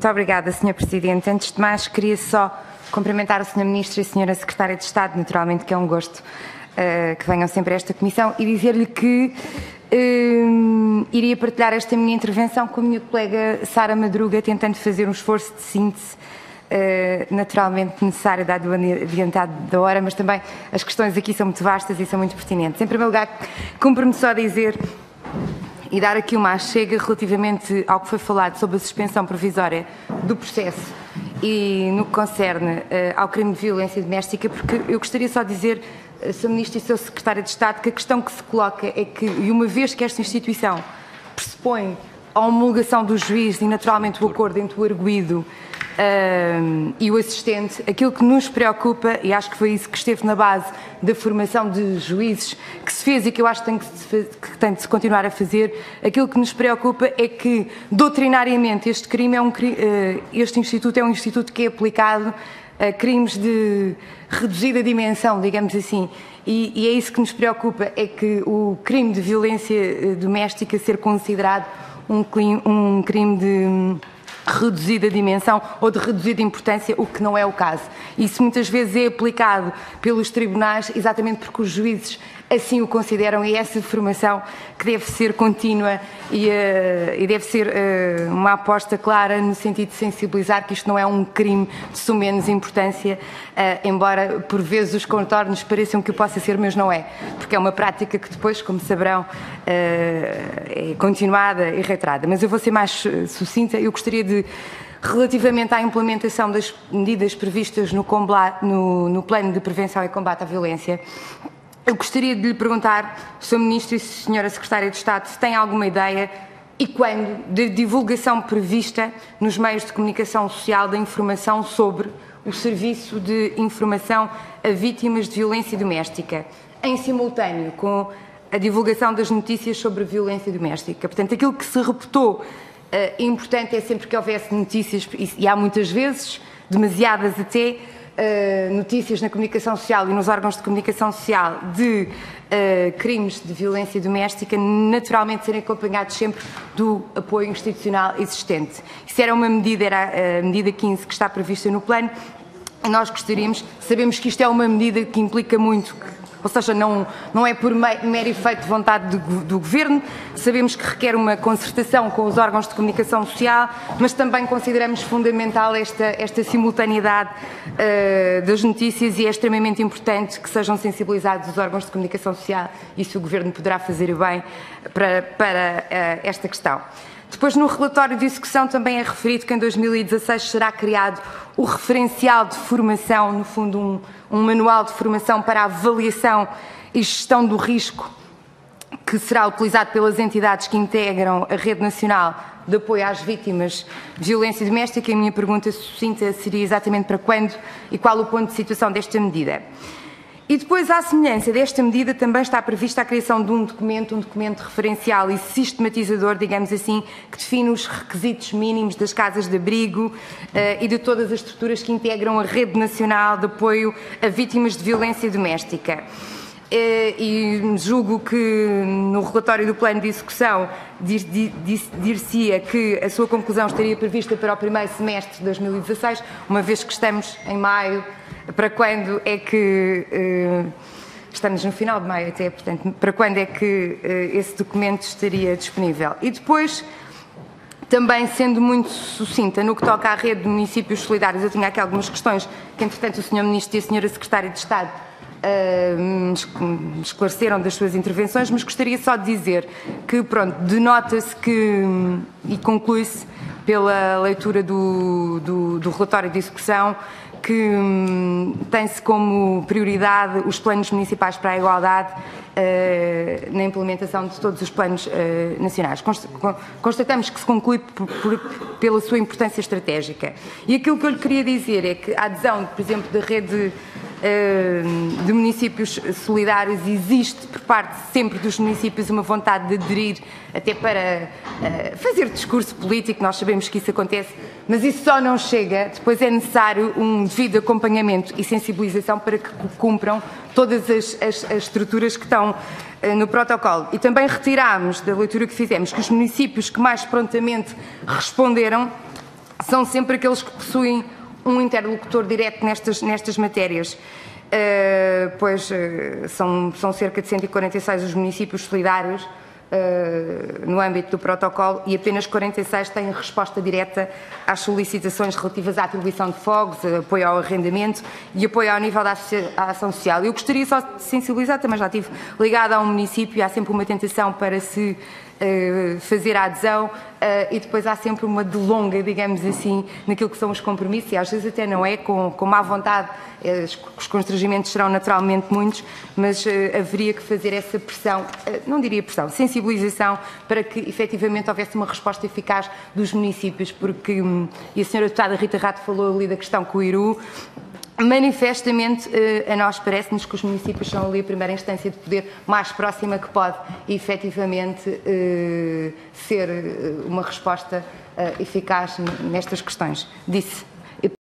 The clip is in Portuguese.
Muito obrigada, Sr. Presidente. Antes de mais, queria só cumprimentar o Sr. Ministro e a Sra. Secretária de Estado, naturalmente, que é um gosto que venham sempre a esta Comissão, e dizer-lhe que iria partilhar esta minha intervenção com a minha colega Sara Madruga, tentando fazer um esforço de síntese naturalmente necessário, dado o adiantado da hora, mas também as questões aqui são muito vastas e são muito pertinentes. Em primeiro lugar, cumpre-me só dizer e dar aqui uma achega relativamente ao que foi falado sobre a suspensão provisória do processo e no que concerne ao crime de violência doméstica, porque eu gostaria só de dizer, Sr. Ministro e Sr. Secretário de Estado, que a questão que se coloca é que, e uma vez que esta instituição pressupõe a homologação do juiz e naturalmente o acordo entre o arguido e o assistente, aquilo que nos preocupa, e acho que foi isso que esteve na base da formação de juízes que se fez e que eu acho que tem de se continuar a fazer, aquilo que nos preocupa é que, doutrinariamente, este crime este instituto é um instituto que é aplicado a crimes de reduzida dimensão, digamos assim, e é isso que nos preocupa, é que o crime de violência doméstica ser considerado um crime de reduzida dimensão ou de reduzida importância, o que não é o caso. Isso muitas vezes é aplicado pelos tribunais exatamente porque os juízes assim o consideram, e essa formação que deve ser contínua e deve ser uma aposta clara no sentido de sensibilizar que isto não é um crime de sumenos importância, embora por vezes os contornos pareçam que o possa ser, mas não é, porque é uma prática que depois, como saberão, é continuada e reiterada. Mas eu vou ser mais sucinta. Eu gostaria de, relativamente à implementação das medidas previstas no Plano de Prevenção e Combate à Violência, eu gostaria de lhe perguntar, Sr. Ministro e Sra. Secretária de Estado, se tem alguma ideia e quando de divulgação prevista nos meios de comunicação social da informação sobre o Serviço de Informação a Vítimas de Violência Doméstica, em simultâneo com a divulgação das notícias sobre a violência doméstica. Portanto, aquilo que se reputou importante é sempre que houvesse notícias, e há muitas vezes, demasiadas até, notícias na comunicação social e nos órgãos de comunicação social de crimes de violência doméstica, naturalmente serem acompanhados sempre do apoio institucional existente. Isso era uma medida, era a medida 15 que está prevista no plano, e nós sabemos que isto é uma medida que implica muito, ou seja, não é por mero efeito de vontade do Governo, sabemos que requer uma concertação com os órgãos de comunicação social, mas também consideramos fundamental esta simultaneidade das notícias, e é extremamente importante que sejam sensibilizados os órgãos de comunicação social, e isso o Governo poderá fazer bem para esta questão. Depois, no relatório de execução, também é referido que em 2016 será criado o referencial de formação, no fundo um manual de formação para a avaliação e gestão do risco, que será utilizado pelas entidades que integram a Rede Nacional de Apoio às Vítimas de Violência Doméstica. E a minha pergunta sucinta seria exatamente para quando e qual o ponto de situação desta medida. E depois, à semelhança desta medida, também está prevista a criação de um documento referencial e sistematizador, digamos assim, que define os requisitos mínimos das casas de abrigo e de todas as estruturas que integram a Rede Nacional de Apoio a Vítimas de Violência Doméstica. E julgo que no relatório do plano de execução dir-se-ia que a sua conclusão estaria prevista para o primeiro semestre de 2016, uma vez que estamos em maio. Para quando é que, estamos no final de maio até, portanto, para quando é que esse documento estaria disponível? E depois, também sendo muito sucinta, no que toca à rede de municípios solidários, eu tinha aqui algumas questões que, entretanto, o Sr. Ministro e a Sra. Secretária de Estado me esclareceram das suas intervenções, mas gostaria só de dizer que, pronto, denota-se que, e conclui-se pela leitura do relatório de execução, que tem-se como prioridade os planos municipais para a igualdade na implementação de todos os planos nacionais. Constatamos que se conclui pela sua importância estratégica. E aquilo que eu lhe queria dizer é que a adesão, por exemplo, da rede de municípios solidários, existe por parte sempre dos municípios uma vontade de aderir, até para fazer discurso político, nós sabemos que isso acontece, mas isso só não chega, depois é necessário um devido acompanhamento e sensibilização para que cumpram todas as estruturas que estão no protocolo. E também retirámos da leitura que fizemos que os municípios que mais prontamente responderam são sempre aqueles que possuem um interlocutor direto nestas matérias. Pois são cerca de 146 os municípios solidários no âmbito do protocolo e apenas 46 têm resposta direta às solicitações relativas à atribuição de fogos, apoio ao arrendamento e apoio ao nível da ação social. Eu gostaria só de sensibilizar, também já estive ligada a um município e há sempre uma tentação para se fazer a adesão e depois há sempre uma delonga, digamos assim, naquilo que são os compromissos e às vezes até não é com má vontade, os constrangimentos serão naturalmente muitos, mas haveria que fazer essa pressão, não diria pressão, sensibilização para que efetivamente houvesse uma resposta eficaz dos municípios, porque, e a senhora deputada Rita Rato falou ali da questão com o Iru, manifestamente, a nós parece-nos que os municípios são ali a primeira instância de poder mais próxima que pode, efetivamente, ser uma resposta eficaz nestas questões. Disse.